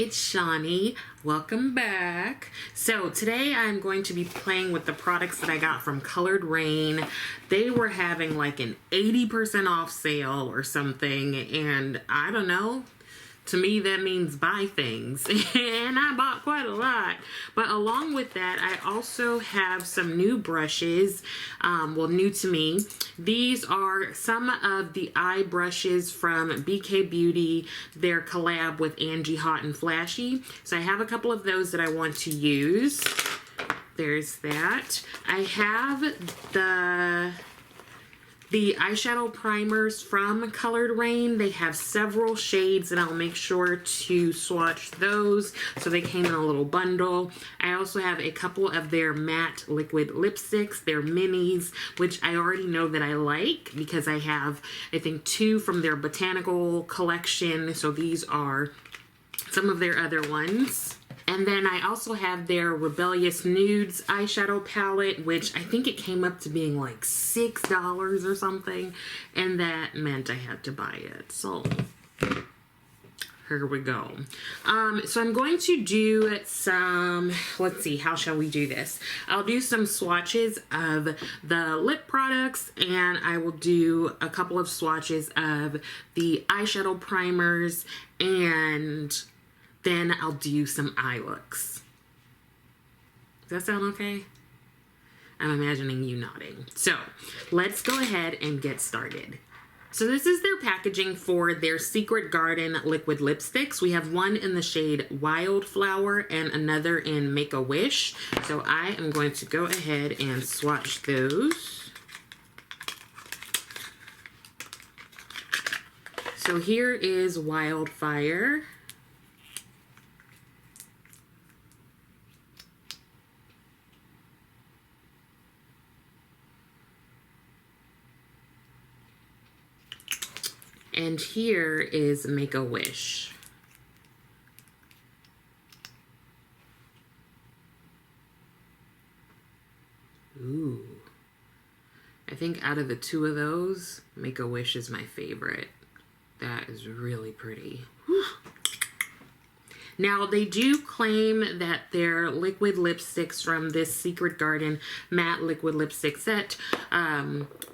it's Shawnee. Welcome back. So today I'm going to be playing with the products that I got from Colored Raine. They were having like an 80% off sale or something, and I don't know. To me, that means buy things, and I bought quite a lot. But along with that, I also have some new brushes, well, new to me. These are some of the eye brushes from BK Beauty, their collab with Angie Hot and Flashy. So I have a couple of those that I want to use. There's that. I have the eyeshadow primers from Colored Raine. They have several shades, and I'll make sure to swatch those. So they came in a little bundle. I also have a couple of their matte liquid lipsticks, their minis, which I already know that I like because I have, I think, 2 from their botanical collection. So these are some of their other ones. And then I also have their Rebellious Nudes eyeshadow palette, which I think it came up to being like $6 or something. And that meant I had to buy it. So here we go. So I'm going to do some, let's see, how shall we do this? I'll do some swatches of the lip products, and I will do a couple of swatches of the eyeshadow primers, and then I'll do some eye looks. Does that sound okay? I'm imagining you nodding. So let's go ahead and get started. So this is their packaging for their Secret Garden liquid lipsticks. We have one in the shade Wildflower and another in Make a Wish. So I am going to go ahead and swatch those. So here is Wildfire. And here is Make a Wish. Ooh. I think out of the 2 of those, Make a Wish is my favorite. That is really pretty. Whew. Now, they do claim that their liquid lipsticks from this Secret Garden matte liquid lipstick set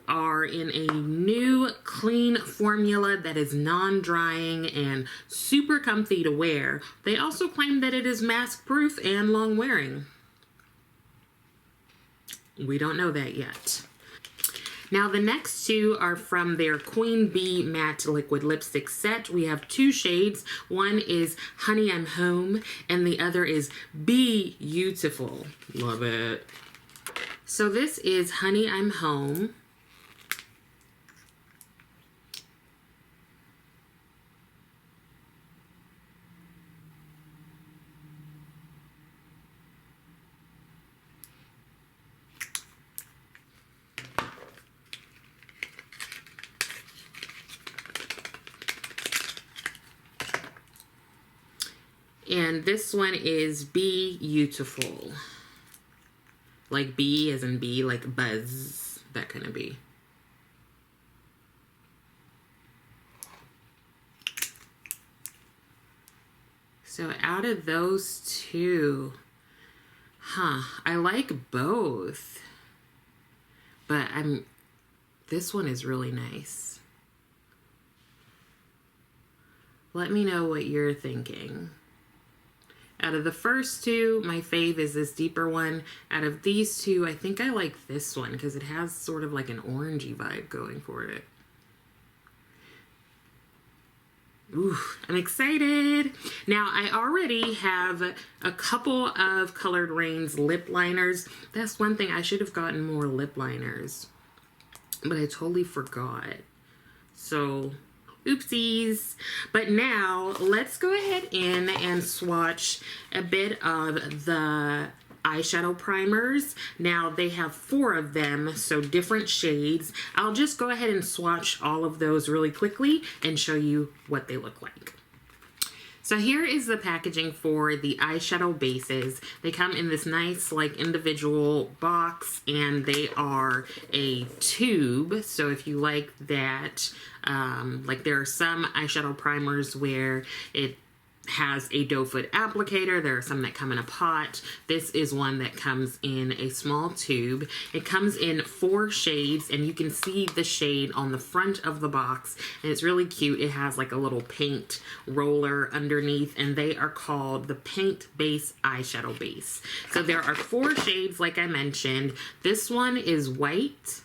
are in a new clean formula that is non-drying and super comfy to wear. They also claim that it is mask proof and long wearing. We don't know that yet. Now the next 2 are from their Queen Bee matte liquid lipstick set. We have 2 shades. One is Honey I'm Home and the other is Beautiful. Love it. So this is Honey I'm Home. And this one is Beautiful. Like bee as in bee, like buzz, that kind of bee. So out of those 2, I like both. But this one is really nice. Let me know what you're thinking. Out of the first 2, my fave is this deeper one. Out of these 2, I think I like this one because it has sort of like an orangey vibe going for it. Ooh, I'm excited. Now, I already have a couple of Colored Raine's lip liners. That's one thing. I should have gotten more lip liners, but I totally forgot. So oopsies. But now let's go ahead in and swatch a bit of the eyeshadow primers. Now they have 4 of them, so different shades. I'll just go ahead and swatch all of those really quickly and show you what they look like. So here is the packaging for the eyeshadow bases. They come in this nice like individual box, and they are a tube. So if you like that, like there are some eyeshadow primers where it has a doe foot applicator. There are some that come in a pot. This is one that comes in a small tube. It comes in 4 shades, and you can see the shade on the front of the box, and it's really cute. It has like a little paint roller underneath, and they are called the Paint Base Eyeshadow Base. So there are 4 shades, like I mentioned. This one is white.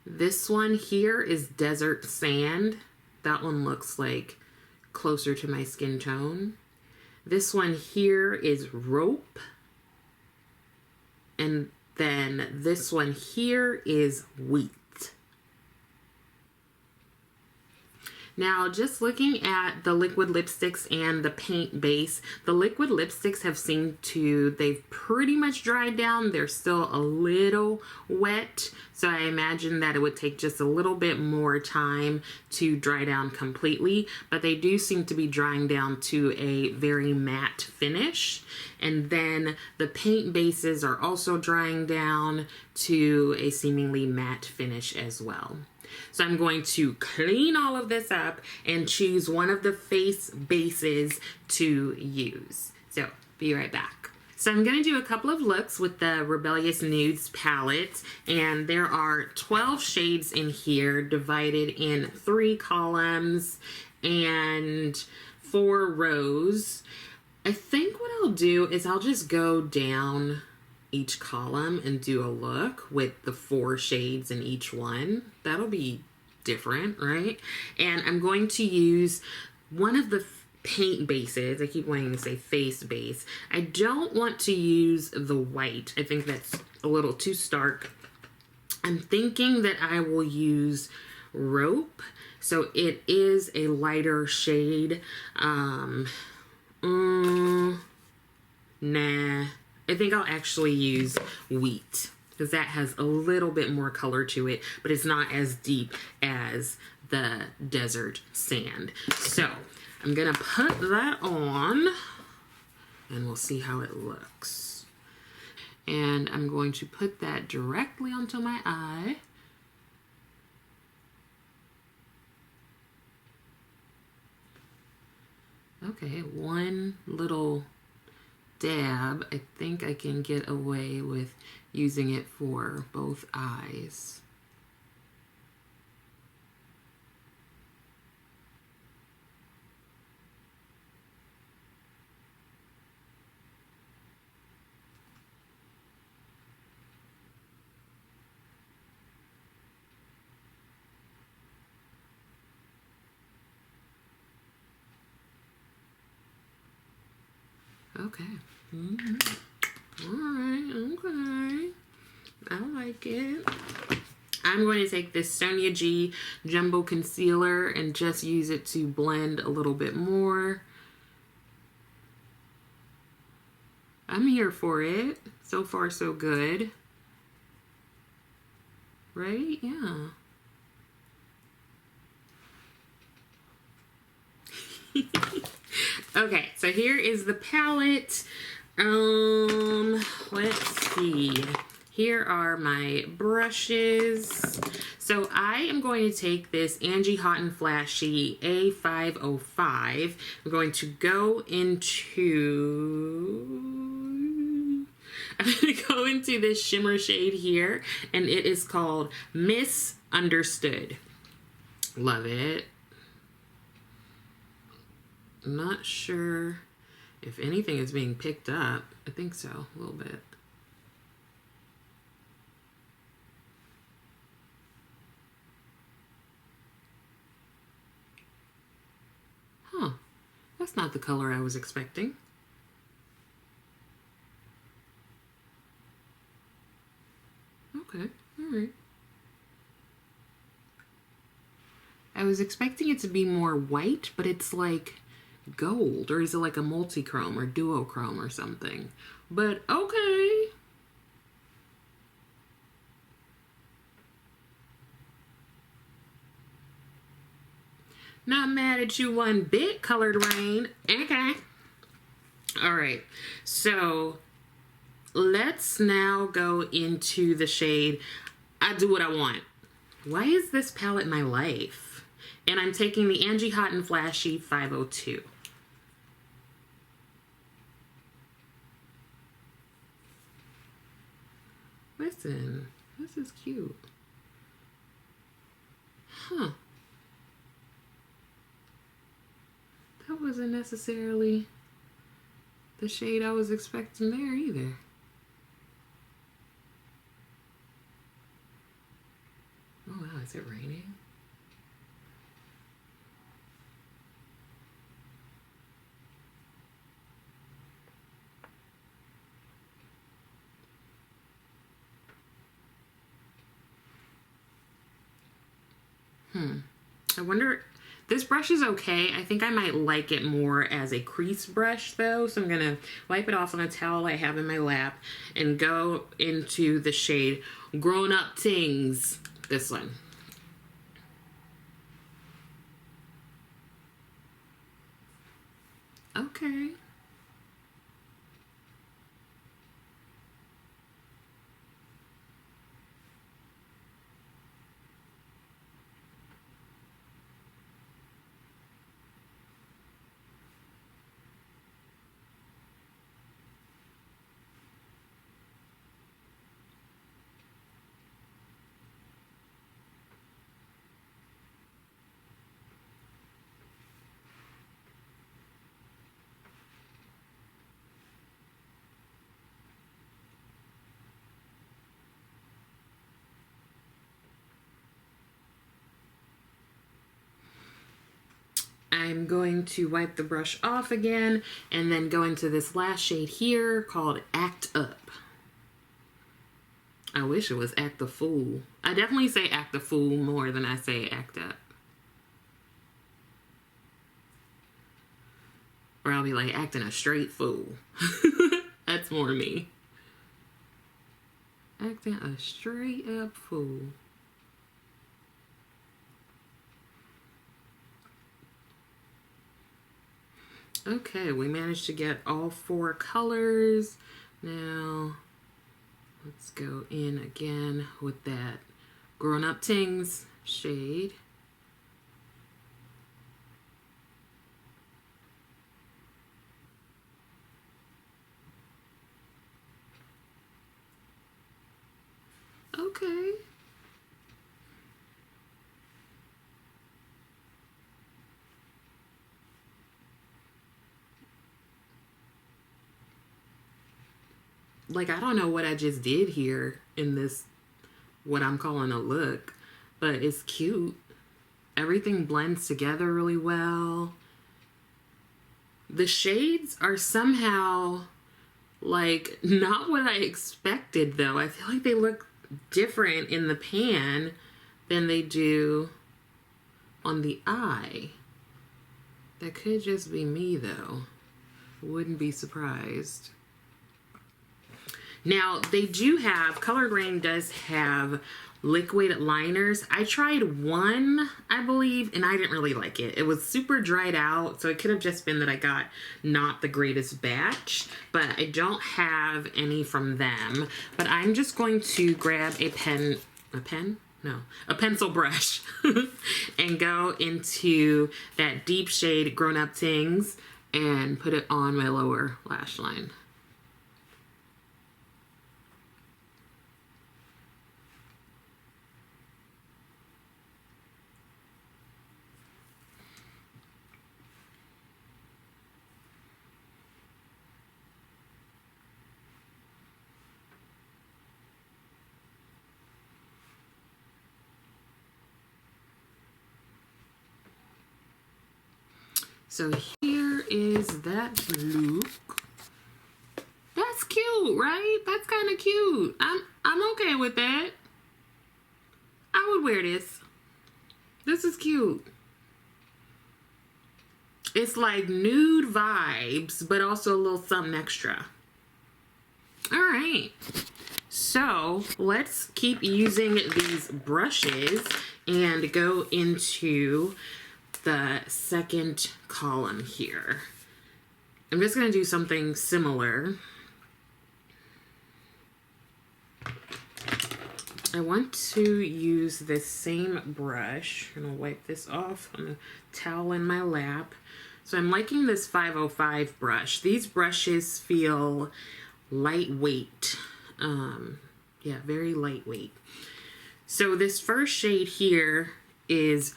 This one here is Desert Sand. That one looks like closer to my skin tone. This one here is Rope. And then this one here is Wheat. Now, just looking at the liquid lipsticks and the paint base, the liquid lipsticks have seemed to, they've pretty much dried down. They're still a little wet, so I imagine that it would take just a little bit more time to dry down completely, but they do seem to be drying down to a very matte finish. And then the paint bases are also drying down to a seemingly matte finish as well. So I'm going to clean all of this up and choose one of the face bases to use. So be right back. So I'm going to do a couple of looks with the Rebellious Nudes palette, and there are 12 shades in here divided in 3 columns and 4 rows. I think what I'll do is I'll just go down each column and do a look with the 4 shades in each one. That'll be different, right? And I'm going to use one of the paint bases. I keep wanting to say face base. I don't want to use the white. I think that's a little too stark. I'm thinking that I will use Rope. So it is a lighter shade. Nah. I think I'll actually use Wheat because that has a little bit more color to it, but it's not as deep as the Desert Sand. So I'm gonna put that on and we'll see how it looks. And I'm going to put that directly onto my eye. Okay, one little dab. I think I can get away with using it for both eyes. Okay. Alright, okay. I like it. I'm going to take this Sonia G Jumbo Concealer and just use it to blend a little bit more. I'm here for it. So far, so good. Right? Yeah. Okay, so here is the palette. Let's see. Here are my brushes. So I am going to take this Angie Hot and Flashy A505. I'm going to go into... I'm going to go into this shimmer shade here, and it is called Misunderstood. Love it. I'm not sure if anything is being picked up. I think so, a little bit. Huh. That's not the color I was expecting. Okay, all right. I was expecting it to be more white, but it's like gold, or is it like a multi-chrome or duochrome or something? But okay. Not mad at you one bit, Colored Raine. Okay. All right. So let's now go into the shade I Do What I Want. Why is this palette my life? And I'm taking the Angie Hot and Flashy 502. Listen, this is cute. Huh. That wasn't necessarily the shade I was expecting there either. Oh wow, is it raining? I wonder, this brush is okay. I think I might like it more as a crease brush though. So I'm gonna wipe it off on a towel I have in my lap and go into the shade Grown Up Tings, this one. Okay. I'm going to wipe the brush off again and then go into this last shade here called Act Up. I wish it was Act the Fool. I definitely say Act the Fool more than I say Act Up. Or I'll be like acting a straight fool. That's more me. Acting a straight up fool. Okay, we managed to get all 4 colors. Now, let's go in again with that Grown Up Tings shade. Okay. Like, I don't know what I just did here in this, what I'm calling a look, but it's cute. Everything blends together really well. The shades are somehow, like, not what I expected, though. I feel like they look different in the pan than they do on the eye. That could just be me, though. Wouldn't be surprised. Now, they do have, Colored Raine does have liquid liners. I tried one, I believe, and I didn't really like it. It was super dried out, so it could have just been that I got not the greatest batch, but I don't have any from them. But I'm just going to grab a pencil brush and go into that deep shade Grown Up Tings and put it on my lower lash line. So here is that look. That's cute, right? That's kind of cute. I'm okay with that. I would wear this. This is cute. It's like nude vibes, but also a little something extra. All right. So let's keep using these brushes and go into the second column here. I'm just going to do something similar. I want to use this same brush. I'm going to wipe this off on a towel in my lap. So I'm liking this 505 brush. These brushes feel lightweight. Yeah, very lightweight. So this first shade here is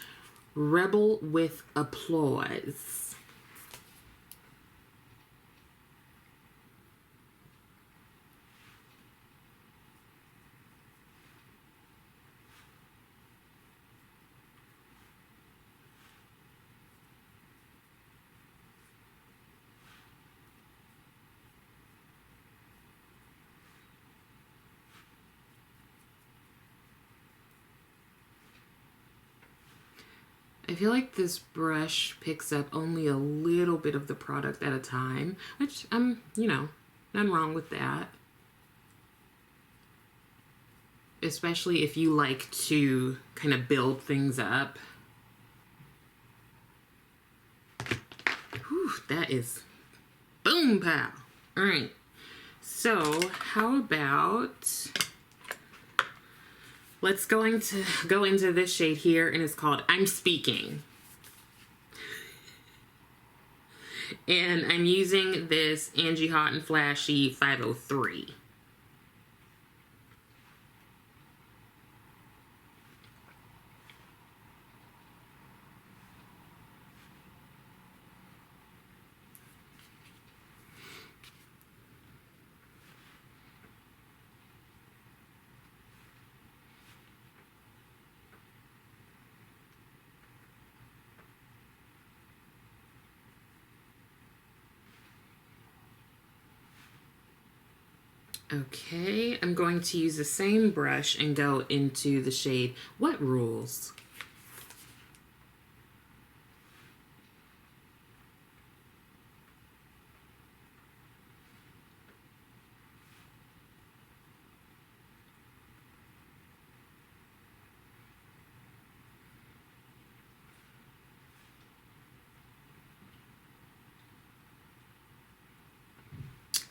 Rebel with Applause. I feel like this brush picks up only a little bit of the product at a time, which you know, nothing wrong with that. Especially if you like to kind of build things up. Whew, that is boom pow. All right. So how about let's go into this shade here, and it's called I'm Speaking. And I'm using this Angie Hot and Flashy 503. Okay, I'm going to use the same brush and go into the shade What Rules?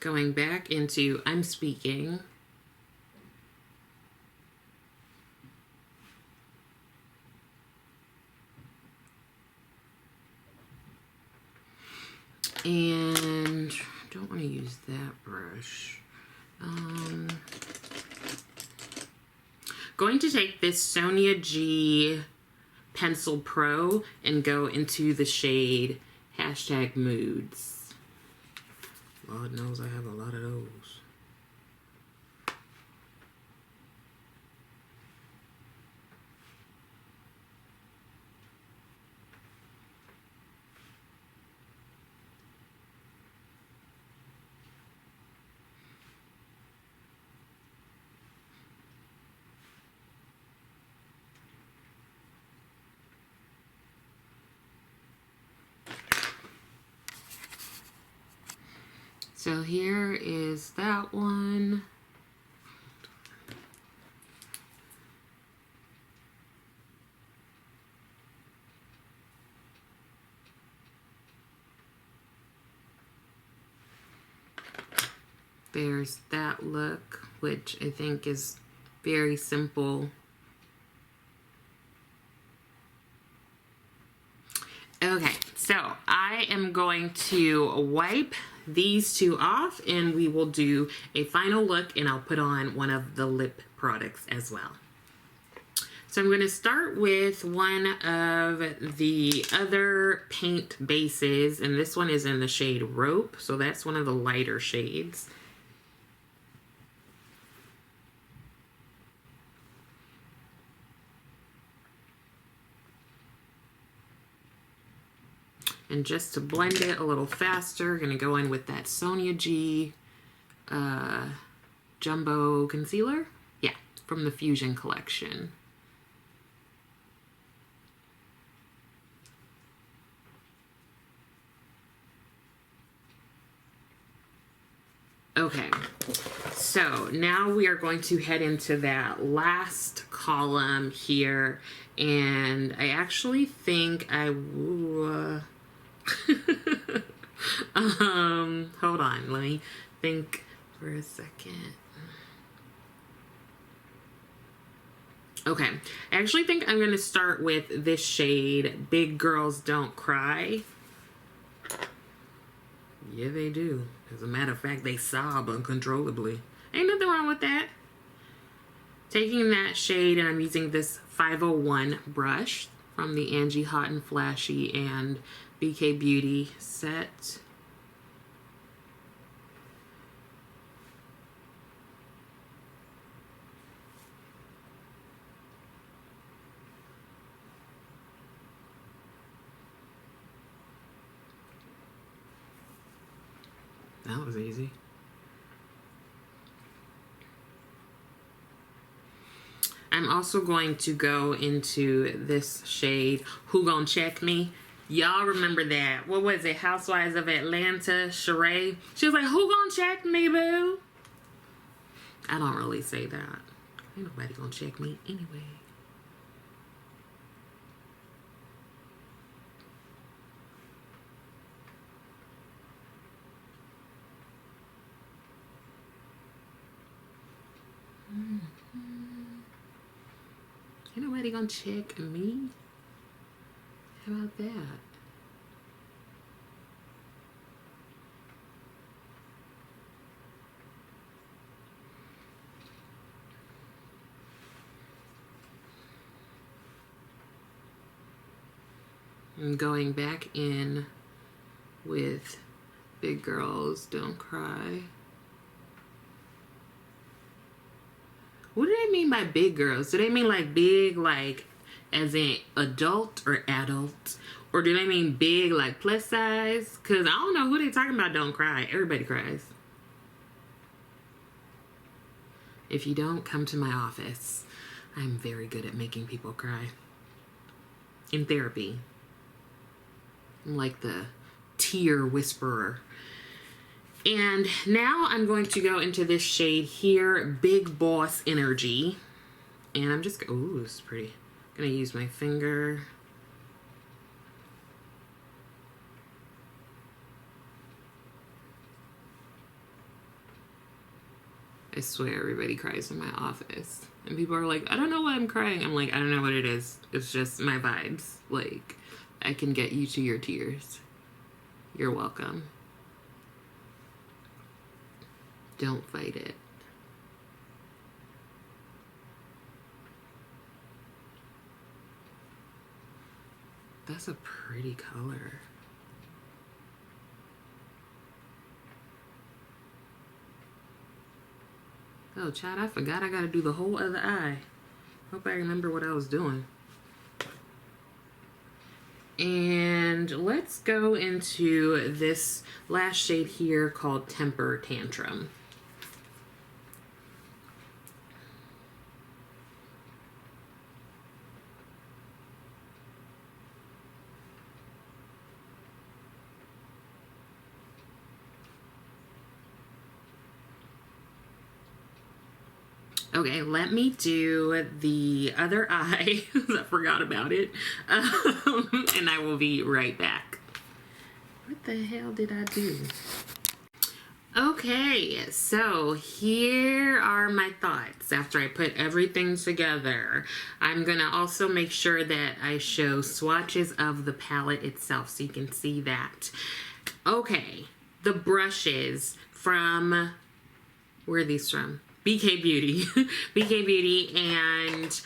Going back into I'm Speaking. And I don't want to use that brush. Going to take this Sonia G Pencil Pro and go into the shade #moods. Lord knows I have a lot of those. So here is that one. There's that look, which I think is very simple. Okay, so I am going to wipe these two off and we will do a final look, and I'll put on one of the lip products as well. So I'm going to start with one of the other paint bases, and this one is in the shade Rope, so that's one of the lighter shades. And just to blend it a little faster, going to go in with that Sonia G Jumbo Concealer. Yeah, from the Fusion collection. Okay, so now we are going to head into that last column here, and I actually think I will... hold on, let me think for a second. Okay, I actually think I'm going to start with this shade, Big Girls Don't Cry. Yeah, they do. As a matter of fact, they sob uncontrollably. Ain't nothing wrong with that. Taking that shade, and I'm using this 501 brush from the Angie Hot and Flashy and BK Beauty set. That was easy. I'm also going to go into this shade, Who Gon' Check Me? Y'all remember that. What was it? Housewives of Atlanta, Sheree. She was like, who gon' check me, boo? I don't really say that. Ain't nobody gonna check me anyway. Ain't nobody gonna check me. How about that? I'm going back in with Big Girls Don't Cry. What do they mean by big girls? Do they mean like big, like as in adult or adult? Or do they mean big, like plus size? Because I don't know who they talking about don't cry. Everybody cries. If you don't, come to my office. I'm very good at making people cry. In therapy. I'm like the tear whisperer. And now I'm going to go into this shade here, Big Boss Energy. And I'm just, ooh, it's pretty. Gonna use my finger. I swear everybody cries in my office. And people are like, I don't know why I'm crying. I'm like, I don't know what it is. It's just my vibes. Like, I can get you to your tears. You're welcome. Don't fight it. That's a pretty color. Oh, Chad, I forgot I gotta do the whole other eye. Hope I remember what I was doing. And let's go into this last shade here called Temper Tantrum. Okay, let me do the other eye. I forgot about it. And I will be right back. What the hell did I do? Okay, so here are my thoughts after I put everything together. I'm gonna also make sure that I show swatches of the palette itself so you can see that. Okay, the brushes from, where are these from? BK Beauty. BK Beauty and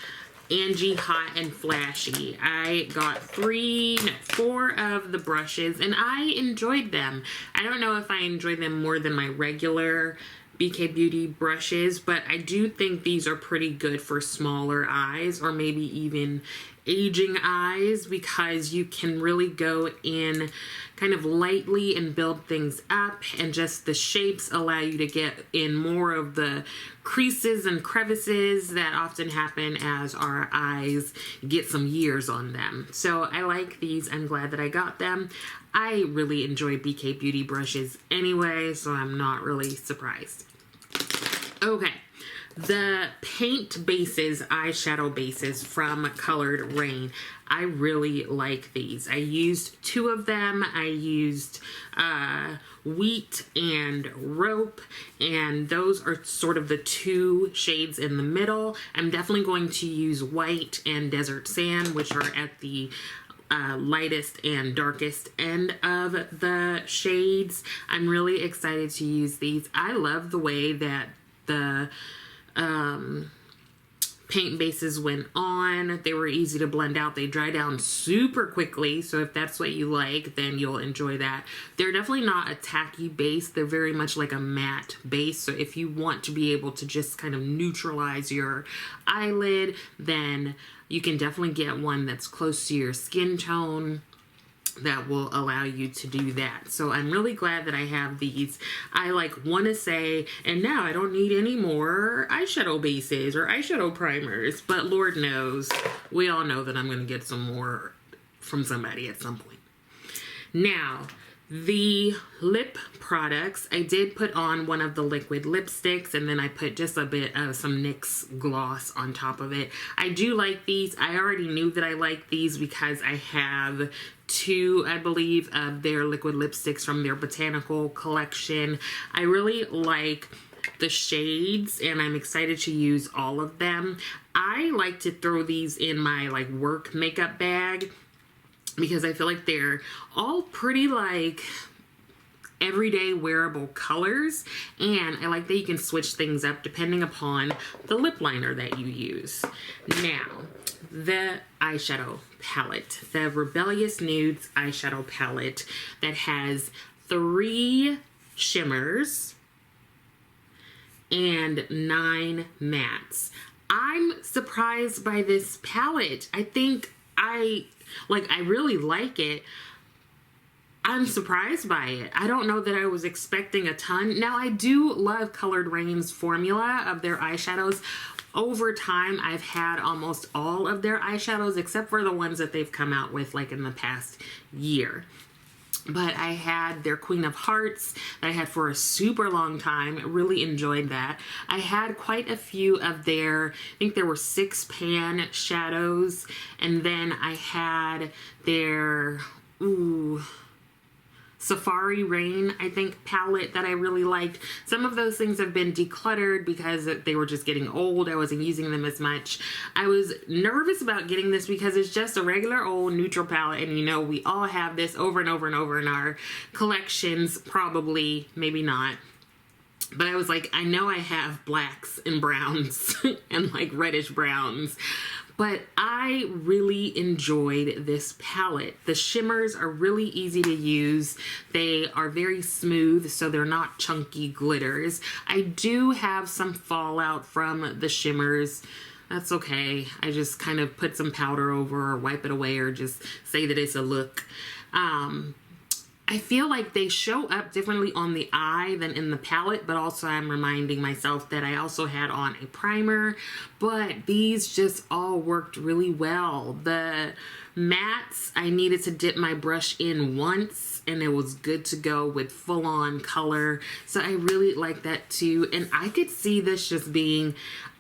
Angie Hot and Flashy. I got 4 of the brushes and I enjoyed them. I don't know if I enjoyed them more than my regular BK Beauty brushes, but I do think these are pretty good for smaller eyes or maybe even aging eyes, because you can really go in kind of lightly and build things up, and just the shapes allow you to get in more of the creases and crevices that often happen as our eyes get some years on them. So I like these. I'm glad that I got them. I really enjoy BK Beauty brushes anyway, so I'm not really surprised. Okay, The paint bases, eyeshadow bases from Colored Raine. I really like these. I used 2 of them. I used Wheat and Rope, and those are sort of the 2 shades in the middle. I'm definitely going to use White and Desert Sand, which are at the lightest and darkest end of the shades. I'm really excited to use these. I love the way that the paint bases went on. They were easy to blend out. They dry down super quickly, so if that's what you like, then you'll enjoy that. They're definitely not a tacky base. They're very much like a matte base, so if you want to be able to just kind of neutralize your eyelid, then you can definitely get one that's close to your skin tone that will allow you to do that. So I'm really glad that I have these. I want to say, and now I don't need any more eyeshadow bases or eyeshadow primers, but Lord knows, we all know that I'm going to get some more from somebody at some point. Now, the lip products, I did put on one of the liquid lipsticks, and then I put just a bit of some NYX gloss on top of it. I do like these. I already knew that I liked these because I have 2, I believe, of their liquid lipsticks from their botanical collection. I really like the shades, and I'm excited to use all of them. I like to throw these in my work makeup bag, because I feel like they're all pretty everyday wearable colors, and I like that you can switch things up depending upon the lip liner that you use. Now, the eyeshadow palette, the Rebellious Nudes eyeshadow palette that has 3 shimmers and 9 mattes. I'm surprised by this palette. I think I really like it. I'm surprised by it. I don't know that I was expecting a ton. Now, I do love Colored Raine's formula of their eyeshadows. Over time, I've had almost all of their eyeshadows, except for the ones that they've come out with in the past year. But I had their Queen of Hearts that I had for a super long time. Really enjoyed that. I had quite a few of their, I think there were 6 pan shadows. And then I had their, Safari Raine, I think, palette that I really liked. Some of those things have been decluttered because they were just getting old. I wasn't using them as much. I was nervous about getting this because it's just a regular old neutral palette, and we all have this over and over and over in our collections, probably, maybe not. But I was like, I know I have blacks and browns and reddish browns. But I really enjoyed this palette. The shimmers are really easy to use. They are very smooth, so they're not chunky glitters. I do have some fallout from the shimmers. That's okay. I just kind of put some powder over or wipe it away or just say that it's a look. I feel like they show up differently on the eye than in the palette, but also I'm reminding myself that I also had on a primer, but these just all worked really well. The mattes, I needed to dip my brush in once, and it was good to go with full-on color, so I really like that too. And I could see this just being,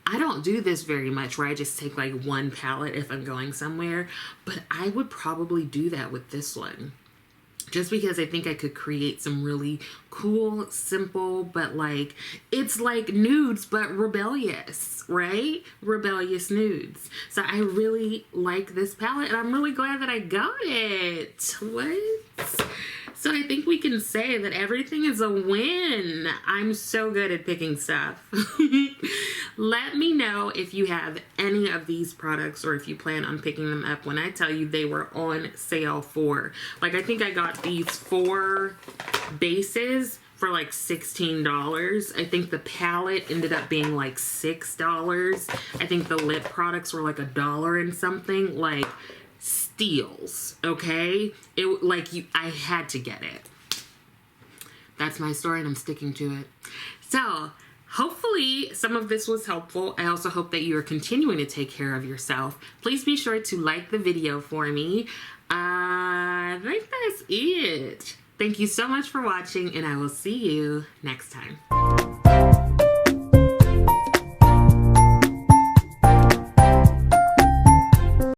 I don't do this very much where I just take one palette if I'm going somewhere, but I would probably do that with this one. Just because I think I could create some really cool, simple, but it's like nudes, but rebellious, right? Rebellious nudes. So I really like this palette, and I'm really glad that I got it. What? So I think we can say that everything is a win. I'm so good at picking stuff. Let me know if you have any of these products or if you plan on picking them up when I tell you they were on sale for. I think I got these 4 bases for $16. I think the palette ended up being $6. I think the lip products were $1 and something. Steals, okay? I had to get it. That's my story, and I'm sticking to it. So, hopefully some of this was helpful. I also hope that you are continuing to take care of yourself. Please be sure to like the video for me. I think that's it. Thank you so much for watching, and I will see you next time.